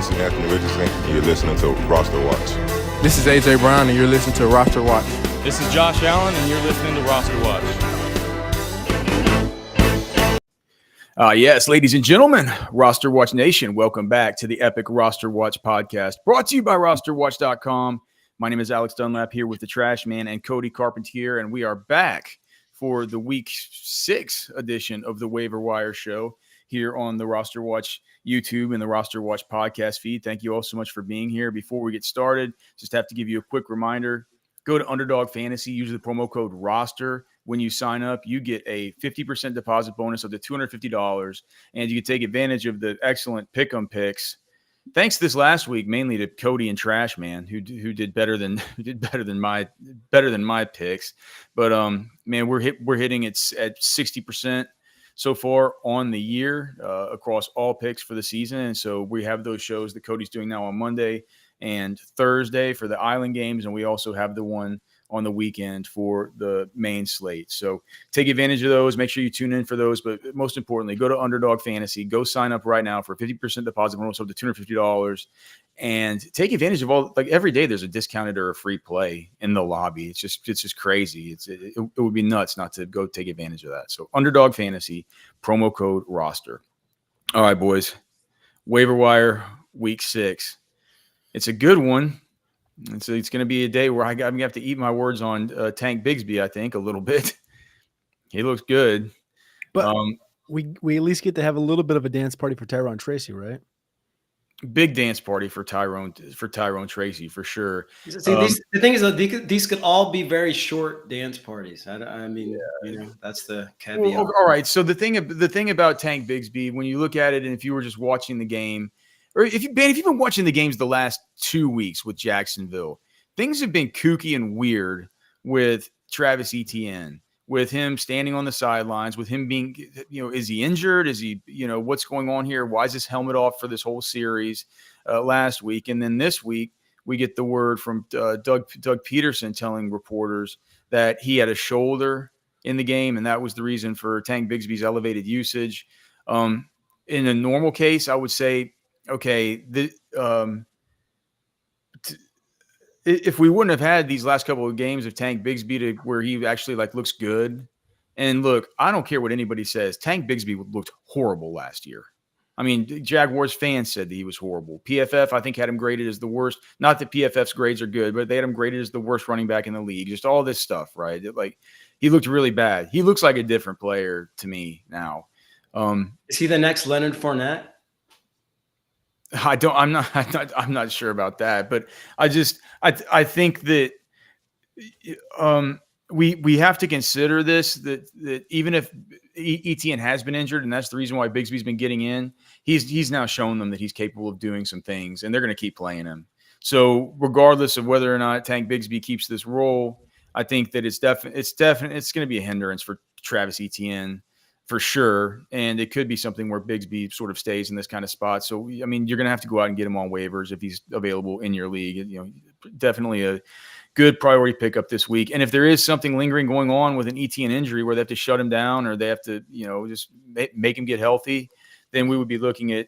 This is Anthony Richardson, and you're listening to RosterWatch. This is AJ Brown, and you're listening to RosterWatch. This is Josh Allen, and you're listening to RosterWatch. Yes, ladies and gentlemen, RosterWatch Nation, welcome back to the Epic RosterWatch podcast, brought to you by RosterWatch.com. My name is Alex Dunlap here with the Trashman and Cody Carpentier, and we are back for the Week 6 edition of the Waiver Wire show here on the RosterWatch YouTube and the RosterWatch podcast feed. Thank you all so much for being here. Before we get started, just have to give you a quick reminder. Go to Underdog Fantasy, use the promo code ROSTER. When you sign up, you get a 50% deposit bonus up to $250, and you can take advantage of the excellent pick'em picks. Thanks this last week mainly to Cody and Trashman, who did better than my picks. But man, we're hitting it at 60% so far on the year across all picks for the season. And so we have those shows that Cody's doing now on Monday and Thursday for the Island games, and we also have the one on the weekend for the main slate. So take advantage of those. Make sure you tune in for those. But most importantly, go to Underdog Fantasy. Go sign up right now for a 50% deposit bonus up to $250. And take advantage of all, like every day there's a discounted or a free play in the lobby. It's just crazy. It would be nuts not to go take advantage of that. So Underdog Fantasy, promo code ROSTER. All right, boys. Waiver Wire Week 6. It's a good one. And so it's going to be a day where I'm going to have to eat my words on Tank Bigsby, I think, a little bit. He looks good. But we at least get to have a little bit of a dance party for Tyrone Tracy, right? Big dance party for Tyrone Tracy, for sure. See, the thing is, these could all be very short dance parties. I mean, you know, that's the caveat. Well, all right. So the thing about Tank Bigsby, when you look at it, and if you were just watching the game, or if you've been watching the games the last 2 weeks with Jacksonville, things have been kooky and weird with Travis Etienne, with him standing on the sidelines, with him being, is he injured? Is he, what's going on here? Why is his helmet off for this whole series last week? And then this week, we get the word from Doug Peterson telling reporters that he had a shoulder in the game, and that was the reason for Tank Bigsby's elevated usage. In a normal case, I would say, okay, if we wouldn't have had these last couple of games of Tank Bigsby to where he actually looks good, and look, I don't care what anybody says, Tank Bigsby looked horrible last year. I mean, Jaguars fans said that he was horrible. PFF, I think, had him graded as the worst. Not that PFF's grades are good, but they had him graded as the worst running back in the league. Just all this stuff, right? He looked really bad. He looks like a different player to me now. Is he the next Leonard Fournette? I'm not sure about that, but I think that we have to consider this, that even if Etienne has been injured, and that's the reason why Bigsby's been getting in, he's now shown them that he's capable of doing some things, and they're going to keep playing him. So regardless of whether or not Tank Bigsby keeps this role, I think that it's going to be a hindrance for Travis Etienne, for sure. And it could be something where Bigsby sort of stays in this kind of spot. So, I mean, you're going to have to go out and get him on waivers if he's available in your league. Definitely a good priority pickup this week. And if there is something lingering going on with an Etienne injury where they have to shut him down or they have to, just make him get healthy, then we would be looking at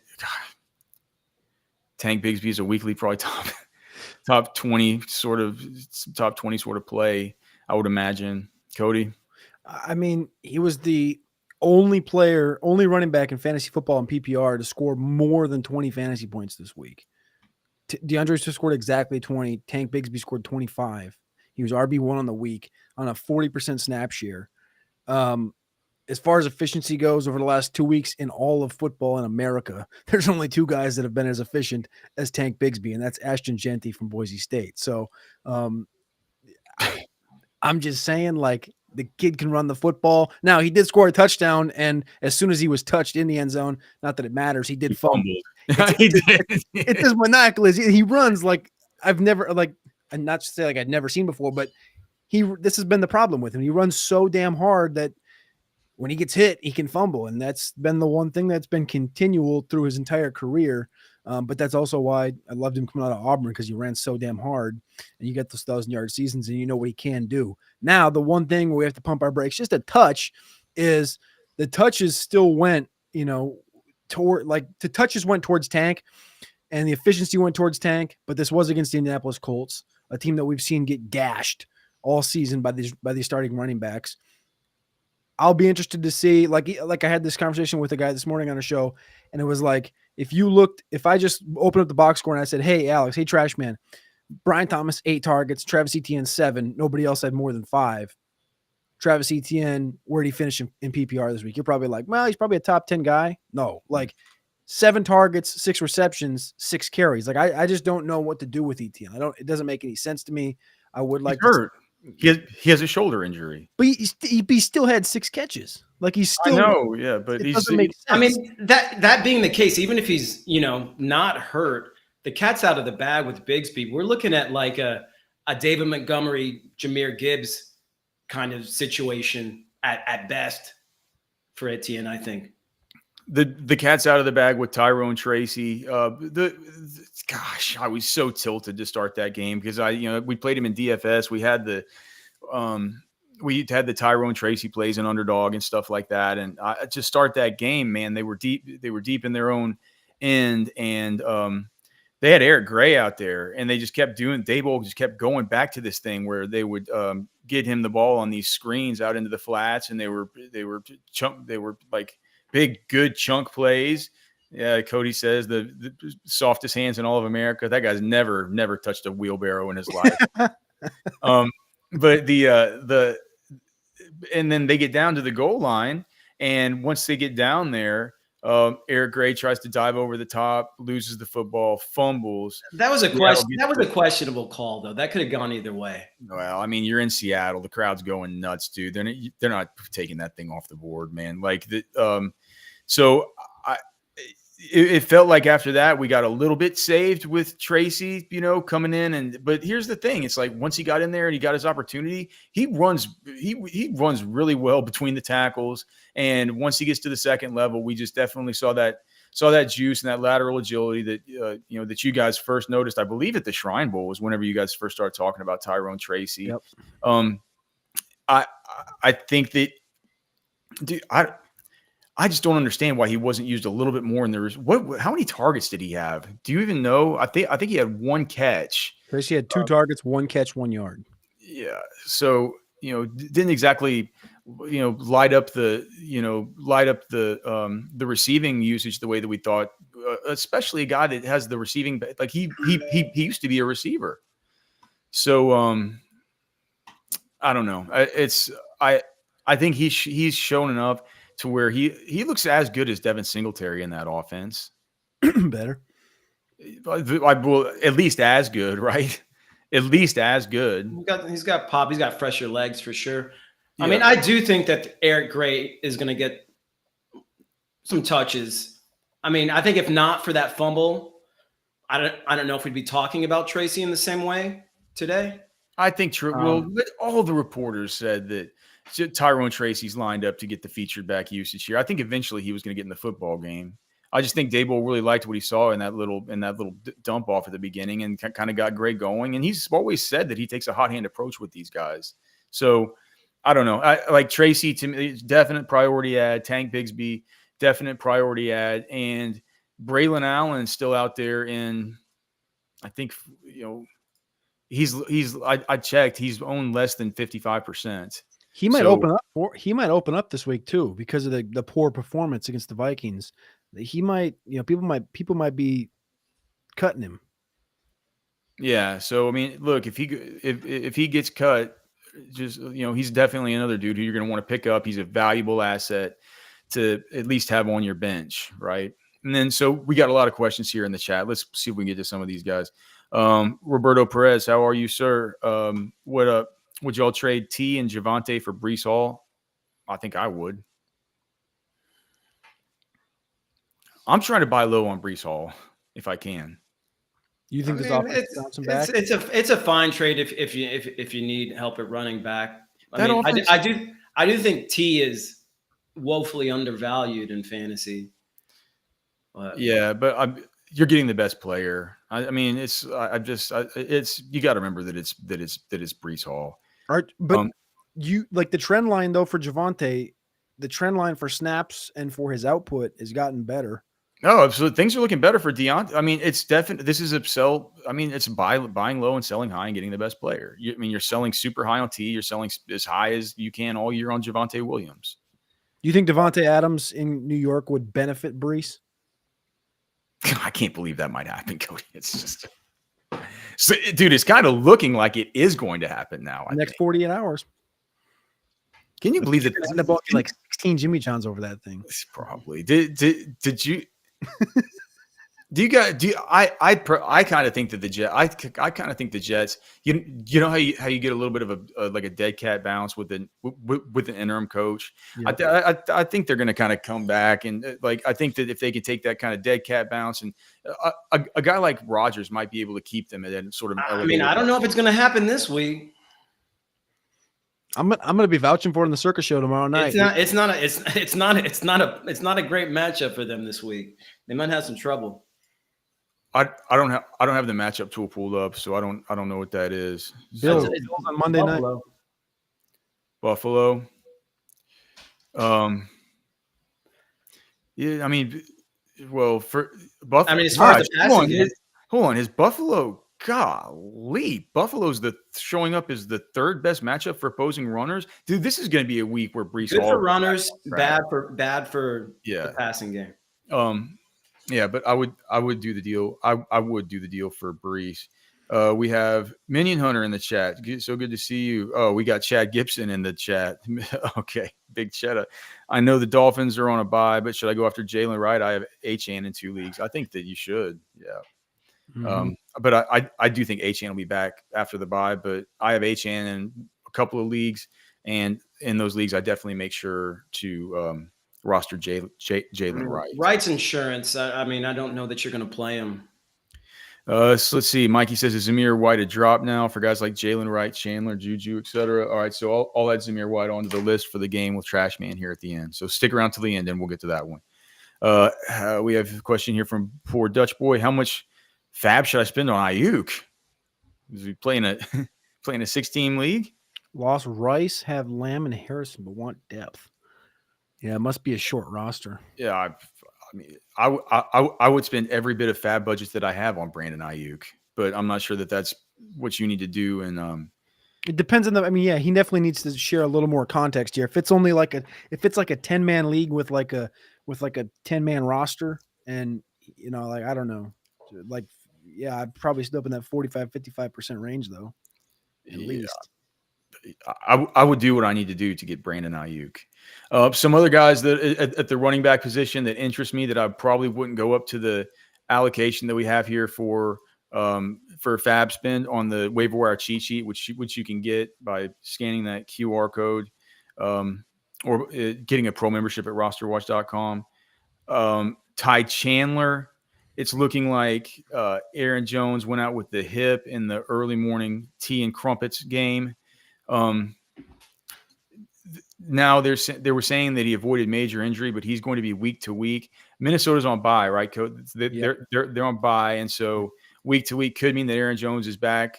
Tank Bigsby is a weekly probably top 20 sort of play, I would imagine. Cody? I mean, he was the only running back in fantasy football and PPR to score more than 20 fantasy points this week. DeAndre Swift scored exactly 20. Tank Bigsby scored 25. He was RB1 on the week on a 40% snap share. As far as efficiency goes over the last 2 weeks in all of football in America, there's only two guys that have been as efficient as Tank Bigsby, and that's Ashton Genty from Boise State. So I'm just saying, the kid can run the football. Now, he did score a touchdown, and as soon as he was touched in the end zone, not that it matters, he did fumble. It's just maniacal. He runs like I've never, and not to say I'd never seen before, but this has been the problem with him. He runs so damn hard that when he gets hit, he can fumble, and that's been the one thing that's been continual through his entire career. But that's also why I loved him coming out of Auburn, because he ran so damn hard, and you get those 1,000-yard seasons, and you know what he can do. Now, the one thing where we have to pump our brakes just a touch is the touches still went, the touches went towards Tank. and the efficiency went towards Tank, but this was against the Indianapolis Colts, a team that we've seen get gashed all season by these starting running backs. I'll be interested to see, like I had this conversation with a guy this morning on a show, and it was like, if I just open up the box score and I said, hey, Alex, hey, Trashman, Brian Thomas, 8 targets, Travis Etienne, 7. Nobody else had more than 5. Travis Etienne, where did he finish in PPR this week? You're probably like, well, he's probably a top 10 guy. No, like 7 targets, 6 receptions, 6 carries. Like I just don't know what to do with Etienne. It doesn't make any sense to me. I would like he's hurt. He has a shoulder injury. But he still had 6 catches. Like he's still. I know, yeah, but it doesn't make sense. I mean, that being the case, even if he's not hurt, the cat's out of the bag with Bigsby. We're looking at like a David Montgomery, Jahmyr Gibbs kind of situation at best for Etienne, I think. The cat's out of the bag with Tyrone, Tracy. Gosh, I was so tilted to start that game because we played him in DFS. We had the Tyrone Tracy plays an underdog and stuff like that. And to start that game, man, they were deep in their own end, and they had Eric Gray out there, and they just kept Daboll just kept going back to this thing where they would get him the ball on these screens out into the flats, and they were like big, good chunk plays. Yeah, Cody says the softest hands in all of America. That guy's never touched a wheelbarrow in his life. But and then they get down to the goal line, and once they get down there, Eric Gray tries to dive over the top, loses the football, fumbles. That was a question. That was a questionable call, though. That could have gone either way. Well, I mean, you're in Seattle. The crowd's going nuts, dude. They're not taking that thing off the board, man. Like so it felt like after that we got a little bit saved with Tracy, coming in. But here's the thing: it's like once he got in there and he got his opportunity, he runs really well between the tackles. And once he gets to the second level, we just definitely saw that juice and that lateral agility that that you guys first noticed. I believe at the Shrine Bowl was whenever you guys first started talking about Tyrone Tracy. Yep. I think that, dude, I just don't understand why he wasn't used a little bit more in the how many targets did he have? Do you even know? I think he had 1 catch. Tracy had 2 targets, 1 catch, 1 yard. Yeah. So, didn't exactly, light up the receiving usage the way that we thought, especially a guy that has the receiving, like he used to be a receiver. So, I don't know. I think he's shown enough to where he looks as good as Devon Singletary in that offense. Better. Well, at least as good, right? At least as good. He's got pop. He's got fresher legs for sure. Yeah. I mean, I do think that Eric Gray is going to get some touches. I mean, I think if not for that fumble, I don't know if we'd be talking about Tracy in the same way today. I think but all the reporters said that Tyrone Tracy's lined up to get the featured back usage here. I think eventually he was going to get in the football game. I just think Daboll really liked what he saw in that little dump off at the beginning and kind of got Gray going. And he's always said that he takes a hot hand approach with these guys. So I don't know. I like Tracy, to me, definite priority ad. Tank Bigsby, definite priority ad. And Braelon Allen's still out there in, I think, I checked, he's owned less than 55%. He might open up this week too because of the poor performance against the Vikings. He might, people might be cutting him. Yeah. So I mean, look, if he gets cut, just he's definitely another dude who you're going to want to pick up. He's a valuable asset to at least have on your bench, right? And then so we got a lot of questions here in the chat. Let's see if we can get to some of these guys. Roberto Perez, how are you, sir? Would y'all trade T and Javonte for Breece Hall? I think I would. I'm trying to buy low on Breece Hall if I can. You think this offense bouncing back? It's a fine trade if you need help at running back. I do think T is woefully undervalued in fantasy. Yeah, but you're getting the best player. I mean, you got to remember that it's Breece Hall. But you like the trend line though for Javonte, the trend line for snaps and for his output has gotten better. No, absolutely. Things are looking better for Deontay. I mean, it's definitely this is a sell. I mean, it's buying low and selling high and getting the best player. You're selling super high on T. You're selling as high as you can all year on Javonte Williams. Do you think Devontae Adams in New York would benefit Breece? I can't believe that might happen, Cody. It's just, so, dude, it's kind of looking like it is going to happen now. Next 48 hours. Can you believe that? End up like 16 Jimmy Johns over that thing. Probably. Did you? I kind of think that the Jets. I kind of think the Jets. You know how you get a little bit of a dead cat bounce with an interim coach. Yeah. I think they're going to kind of come back and I think that if they can take that kind of dead cat bounce and a guy like Rodgers might be able to keep them at that sort of. I mean, I don't know if it's going to happen this week. I'm gonna be vouching for it in the circus show tomorrow night. It's not a great matchup for them this week. They might have some trouble. I don't have the matchup tool pulled up, so I don't know what that is. Bills on Monday night. Buffalo. Yeah, I mean, well, for Buffalo. I mean, as far as the passing hold on, is Buffalo? Golly, Buffalo's showing up as the third best matchup for opposing runners. Dude, this is going to be a week where Breece good for runners, bad for the passing game. Yeah, but I would do the deal. I would do the deal for Breece. We have Minion Hunter in the chat. So good to see you. Oh, we got Chad Gibson in the chat. Okay, big Cheddar. I know the Dolphins are on a bye, but should I go after Jaylen Wright? I have Achane in 2 leagues. I think that you should. Yeah. Mm-hmm. But I do think Achane will be back after the bye, but I have Achane in a couple of leagues, and in those leagues, I definitely make sure to roster Jaylen Wright. Wright's insurance. I mean, I don't know that you're going to play him. So let's see. Mikey says, is Zamir White a drop now for guys like Jaylen Wright, Chandler, JuJu, etc.? All right, so I'll add Zamir White onto the list for the game with Trashman here at the end. So stick around till the end, and we'll get to that one. We have a question here from poor Dutch boy. How much fab should I spend on Ayuk? Is he playing a 6-team league? Lost Rice, have Lamb and Harrison, but want depth. Yeah, it must be a short roster. Yeah, I mean, I would spend every bit of fab budget that I have on Brandon Ayuk, but I'm not sure that that's what you need to do. And it depends on the. I mean, yeah, he definitely needs to share a little more context here. If it's only like a 10-man league with like a 10-man roster, and I don't know, yeah, I'd probably still up in that 45-55% range though, at least. I would do what I need to do to get Brandon Ayuk. Some other guys that at the running back position that interest me that I probably wouldn't go up to the allocation that we have here for fab spend on the waiver wire cheat sheet, which you can get by scanning that QR code or getting a pro membership at RosterWatch.com. Ty Chandler. It's looking like Aaron Jones went out with the hip in the early morning tea and crumpets game. Now they were saying that he avoided major injury, but he's going to be week to week. Minnesota's on bye, right, Coach? They're on bye, and so week to week could mean that Aaron Jones is back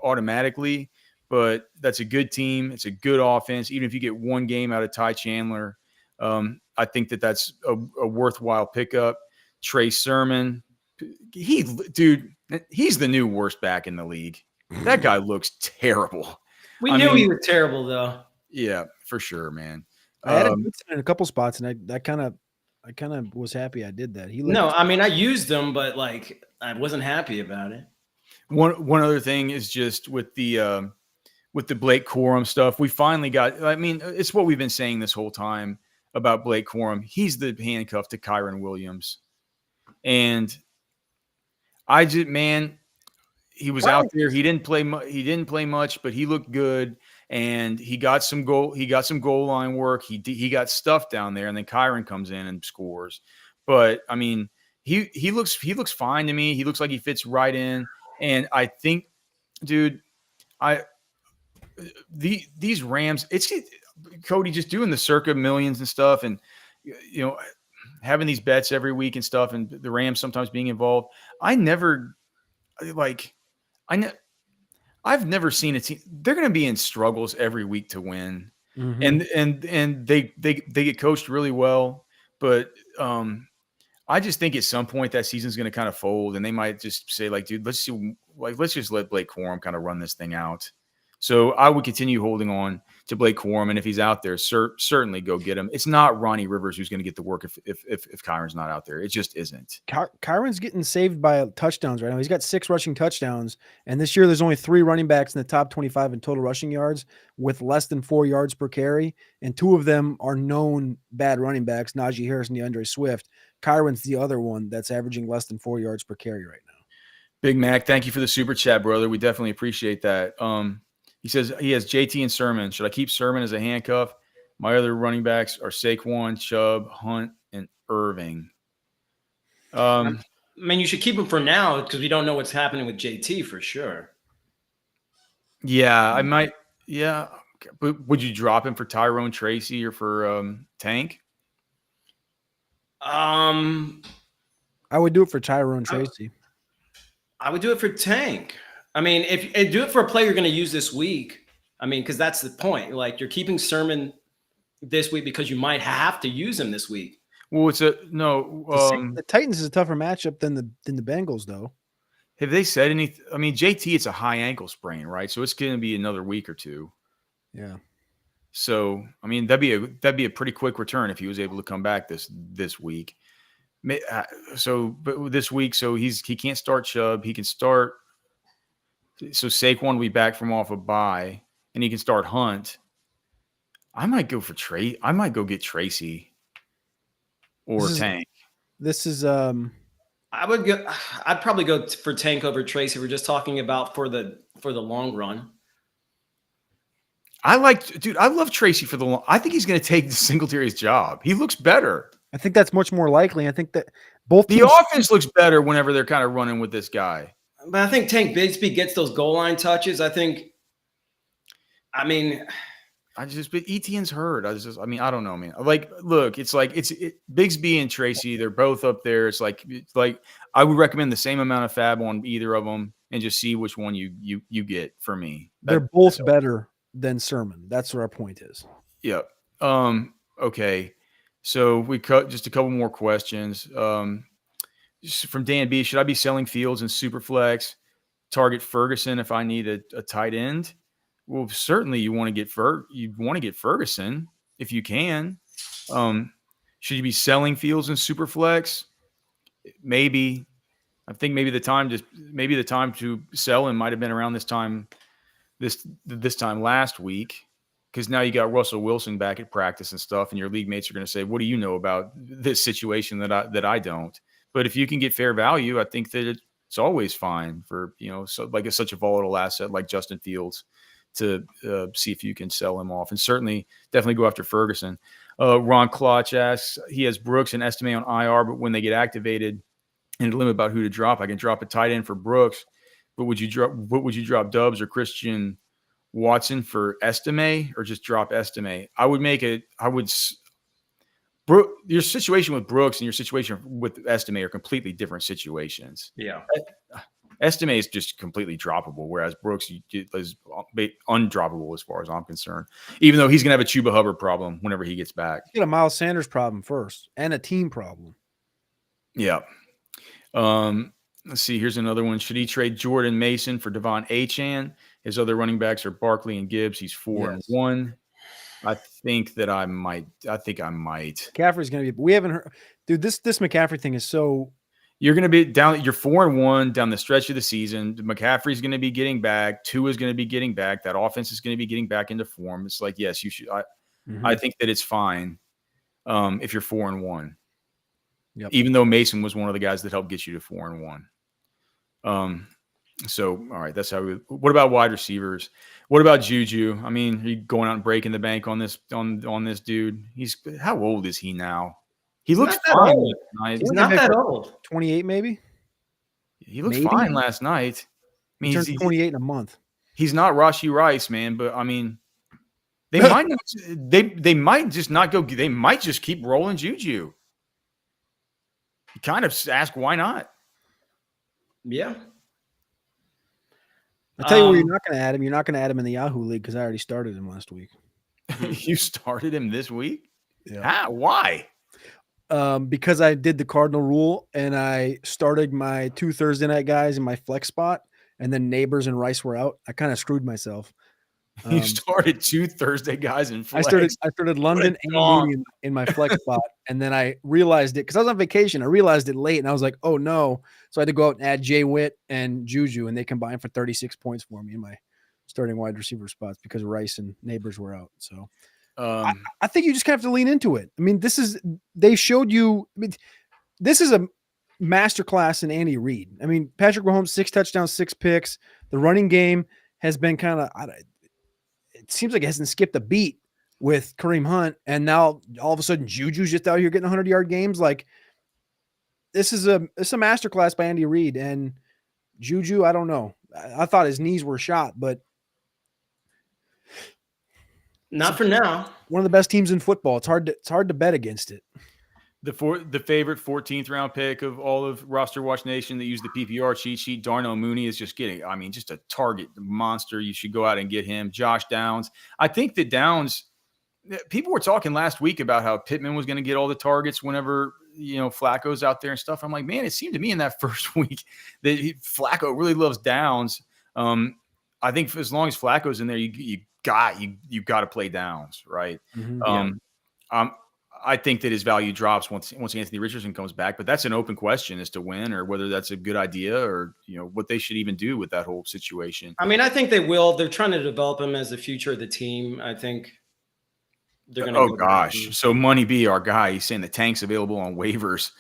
automatically. But that's a good team. It's a good offense. Even if you get one game out of Ty Chandler, I think that's a worthwhile pickup. Trey Sermon, he's the new worst back in the league. That guy looks terrible. We knew he was terrible, though. Yeah, for sure, man. I had him in a couple spots, and I kind of was happy I did that. I used him, but I wasn't happy about it. One other thing is just with the Blake Corum stuff, we finally got. I mean, it's what we've been saying this whole time about Blake Corum. He's the handcuff to Kyren Williams, and he was out there. He didn't play much, but he looked good, and he got some goal line work. He got stuff down there, and then Kyren comes in and scores. But I mean, he looks fine to me. He looks like he fits right in, and I think, dude, these Rams. It's Cody just doing the circa millions and stuff, and having these bets every week and stuff, and the Rams sometimes being involved. I've never seen a team. They're going to be in struggles every week to win, and they get coached really well. But I I just think at some point that season's going to kind of fold, and they might just say, like, dude, let's just let Blake Corum kind of run this thing out. So I would continue holding on to Blake Corum, and if he's out there, certainly go get him. It's not Ronnie Rivers who's going to get the work if Kyren's not out there. It just isn't. Kyren's getting saved by touchdowns right now. He's got 6 rushing touchdowns, and this year there's only 3 running backs in the top 25 in total rushing yards with less than 4 yards per carry, and 2 of them are known bad running backs, Najee Harris and DeAndre Swift. Kyren's the other one that's averaging less than 4 yards per carry right now. Big Mac, thank you for the super chat, brother. We definitely appreciate that. He says he has JT and Sermon. Should I keep Sermon as a handcuff? My other running backs are Saquon, Chubb, Hunt, and Irving. I mean, you should keep him for now because we don't know what's happening with JT for sure. Yeah, I might. Yeah, but would you drop him for Tyrone, Tracy, or for Tank? I would do it for Tyrone, Tracy. I would do it for Tank. I mean, if do it for a player you're going to use this week, I mean, because that's the point. Like, you're keeping Sermon this week because you might have to use him this week. Well, it's the Titans is a tougher matchup than the Bengals, though. Have they said anything? I mean, JT, it's a high ankle sprain, right? So it's going to be another week or two. Yeah. So I mean, that'd be a pretty quick return if he was able to come back this week. But this week, so he can't start Chubb. He can start. So Saquon will be back from off a bye, and he can start Hunt. I might go for Trey. I might go get Tracy or Tank. This is I'd probably go for Tank over Tracy. We're just talking about for the long run. I love Tracy for the long. I think he's going to take Singletary's job. He looks better. I think that's much more likely. I think that both the offense looks better whenever they're kind of running with this guy. But I think Tank Bigsby gets those goal line touches. But Etienne's hurt. I don't know, man. Like, look, it's Bigsby and Tracy. They're both up there. It's like I would recommend the same amount of fab on either of them and just see which one you get for me. They're both better than Sermon. That's what our point is. Yep. Okay. So we cut just a couple more questions. From Dan B, should I be selling Fields in SuperFlex? Target Ferguson if I need a tight end? Well, certainly you want to get Ferguson if you can. Should you be selling Fields in SuperFlex? Maybe. I think maybe the time to sell him might have been around this time last week, because now you got Russell Wilson back at practice and stuff, and your league mates are going to say, "What do you know about this situation that I don't?" But if you can get fair value, I think that it's always fine for such a volatile asset like Justin Fields to see if you can sell him off, and definitely go after Ferguson. Ron Klotch asks, he has Brooks and Estime on IR, but when they get activated and limit about who to drop, I can drop a tight end for Brooks. But would you drop Dubs or Christian Watson for Estime, or just drop Estime? Your situation with Brooks and your situation with Estime are completely different situations. Yeah. Estime is just completely droppable, whereas Brooks is undroppable as far as I'm concerned, even though he's going to have a Chuba Hubbard problem whenever he gets back. He's got a Miles Sanders problem first and a team problem. Yeah. Let's see. Here's another one. Should he trade Jordan Mason for Devon Achane? His other running backs are Barkley and Gibbs. He's 4-1. I think I might. McCaffrey's going to be. We haven't heard, dude. This McCaffrey thing is so. You're going to be down. You're 4-1 down the stretch of the season. McCaffrey's going to be getting back. Tua is going to be getting back. That offense is going to be getting back into form. It's like, yes, you should. I think that it's fine if you're 4-1. Yep. Even though Mason was one of the guys that helped get you to 4-1. So, all right, that's how what about wide receivers? What about JuJu? I mean, are you going out and breaking the bank on this dude? How old is he now? He looks fine last night. He's not that old. 28, maybe. He looks fine last night. I mean, he's 28 in a month. He's not Rashee Rice, man, but I mean, they might not, they might just not go. They might just keep rolling JuJu. You kind of ask why not? Yeah. I'll tell you where you're not going to add him. You're not going to add him in the Yahoo League because I already started him last week. You started him this week? Yeah. Why? because I did the Cardinal rule and I started my 2 Thursday night guys in my flex spot, and then Neighbors and Rice were out, I kind of screwed myself. You started 2 Thursday guys in flex. I started London and Mooney in my flex spot, and then I realized it because I was on vacation. I realized it late, and I was like, "Oh no!" So I had to go out and add Jay Witt and JuJu, and they combined for 36 points for me in my starting wide receiver spots because Rice and Neighbors were out. So I think you just kind of have to lean into it. I mean, they showed you. I mean, this is a masterclass in Andy Reid. I mean, Patrick Mahomes 6 touchdowns, 6 picks. The running game has been kind of. It seems like it hasn't skipped a beat with Kareem Hunt, and now all of a sudden JuJu's just out here getting 100-yard games. Like this is a masterclass by Andy Reid, and JuJu. I don't know. I thought his knees were shot, but not for now. One of the best teams in football. It's hard to bet against it. The favorite 14th round pick of all of Roster Watch Nation that used the PPR cheat sheet, Darnell Mooney, is just getting, I mean, just a target monster. You should go out and get him. Josh Downs. I think that Downs, people were talking last week about how Pittman was going to get all the targets whenever, Flacco's out there and stuff. I'm like, man, it seemed to me in that first week that Flacco really loves Downs. I think as long as Flacco's in there, you got to play Downs, right? Mm-hmm. I think that his value drops once Anthony Richardson comes back, but that's an open question as to when or whether that's a good idea or, what they should even do with that whole situation. I mean, I think they will. They're trying to develop him as the future of the team. I think they're going to. Oh, gosh. So Money B, our guy, he's saying the tank's available on waivers.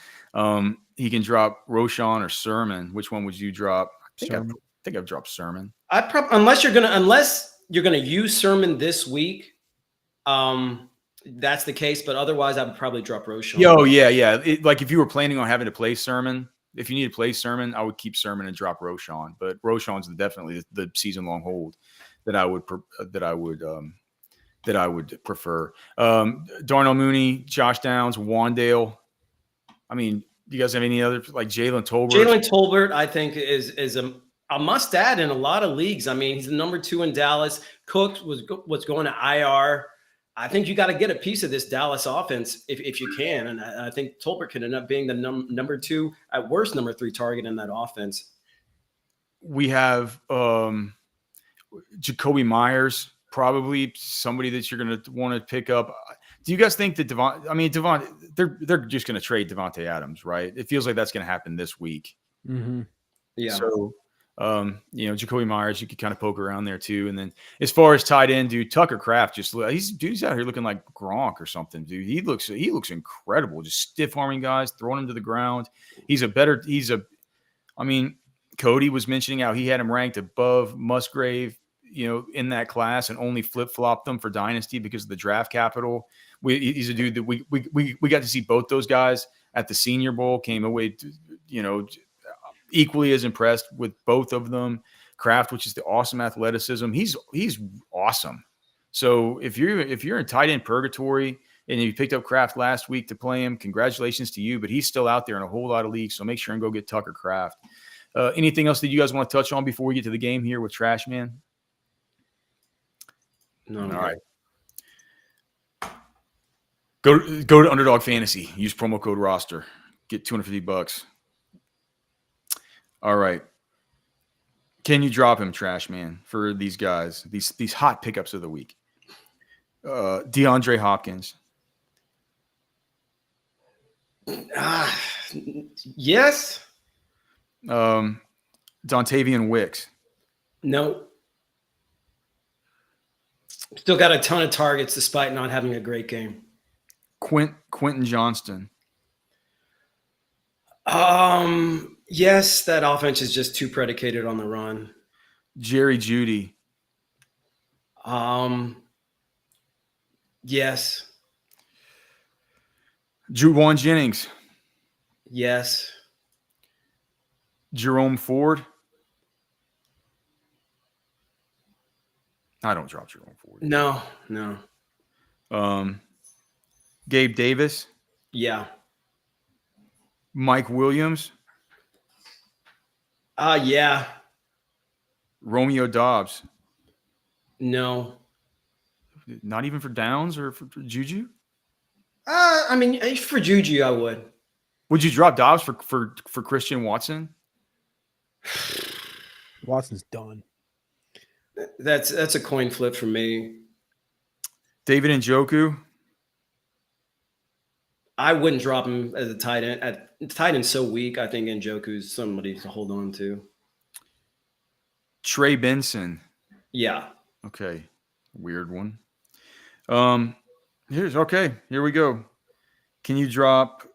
He can drop Roshan or Sermon. Which one would you drop? I think I've dropped Sermon. Unless you're going to use Sermon this week. That's the case, but otherwise I would probably drop Roshan. Yeah. Like if you were planning on having to play Sermon, if you need to play Sermon, I would keep Sermon and drop Roshan. But Roshan's definitely the season-long hold that I would prefer. Darnell Mooney, Josh Downs, Wandale. I mean, do you guys have any other like Jaylen Tolbert? Jaylen Tolbert, I think, is a must add in a lot of leagues. I mean, he's the number 2 in Dallas. Cooks was going to IR. I think you got to get a piece of this Dallas offense if you can. And I think Tolbert could end up being the number 2, at worst, number 3 target in that offense. We have Jacoby Myers, probably somebody that you're going to want to pick up. Do you guys think that they're just going to trade Devontae Adams, right? It feels like that's going to happen this week. Mm-hmm. Yeah. So, Jacoby Myers, you could kind of poke around there too. And then as far as tight end, dude, Tucker Kraft he's out here looking like Gronk or something, dude. He looks incredible, just stiff arming guys, throwing them to the ground. Cody was mentioning how he had him ranked above Musgrave, in that class, and only flip-flopped them for Dynasty because of the draft capital. He's a dude that we got to see both those guys at the Senior Bowl, came away, equally as impressed with both of them. Kraft, which is the awesome athleticism. He's awesome. So if you're in tight end purgatory and you picked up Kraft last week to play him, congratulations to you, but he's still out there in a whole lot of leagues. So make sure and go get Tucker Kraft. Anything else that you guys want to touch on before we get to the game here with Trashman? No. All right. Go to Underdog Fantasy. Use promo code ROSTER. Get $250. All right. Can you drop him, Trashman, for these guys? These hot pickups of the week. DeAndre Hopkins. Yes. Dontavian Wicks. No. Still got a ton of targets despite not having a great game. Quentin Johnston. Yes, that offense is just too predicated on the run. Jerry Jeudy. Yes. Juwan Jennings. Yes. Jerome Ford. I don't drop Jerome Ford. No. Gabe Davis. Yeah. Mike Williams. Yeah. Romeo Dobbs. No. Not even for Downs or for JuJu? I mean, for JuJu, I would. Would you drop Dobbs for Christian Watson? Watson's done. That's a coin flip for me. David Njoku? I wouldn't drop him as a tight end. Tight end's so weak. I think Njoku's somebody to hold on to. Trey Benson. Yeah. Okay. Weird one. Here we go. Can you drop?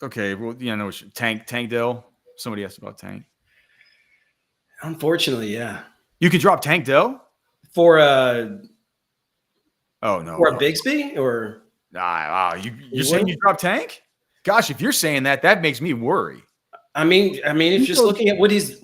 Okay. Well, yeah, no, Tank Dell. Somebody asked about Tank. Unfortunately, yeah. You can drop Tank Dell for Oh no. For a Bigsby or you're saying you drop Tank? Gosh, if you're saying that makes me worry. I mean, if just looking at what he's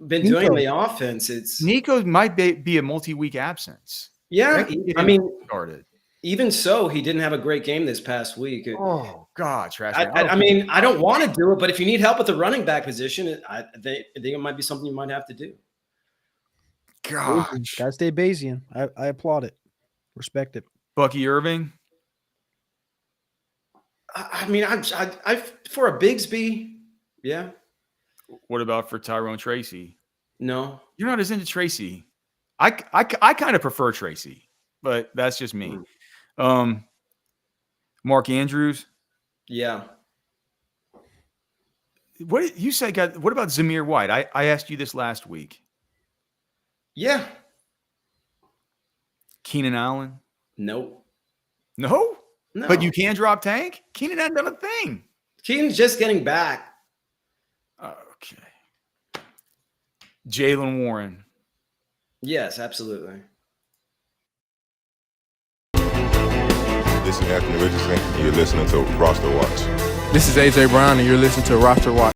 been doing in the offense, it's Nico might be a multi-week absence. Yeah, I mean, started. Even so, he didn't have a great game this past week. Oh God, Trashman. I mean, I don't want to do it, but if you need help with the running back position, I think it might be something you might have to do. Gosh, gotta stay Bayesian. I applaud it, respect it. Bucky Irving. I mean, I for a Bigsby, yeah. What about for Tyrone Tracy? No, you're not as into Tracy. I kind of prefer Tracy, but that's just me. Mark Andrews. Yeah. What you said? What about Zamir White? I asked you this last week. Yeah. Keenan Allen. Nope. No. No. But you can drop Tank. Keenan hadn't done a thing. Keenan's just getting back. Okay. Jaylen Warren. Yes, absolutely. This is Anthony Richardson. You're listening to Roster Watch. This is AJ Brown, and you're listening to Roster Watch.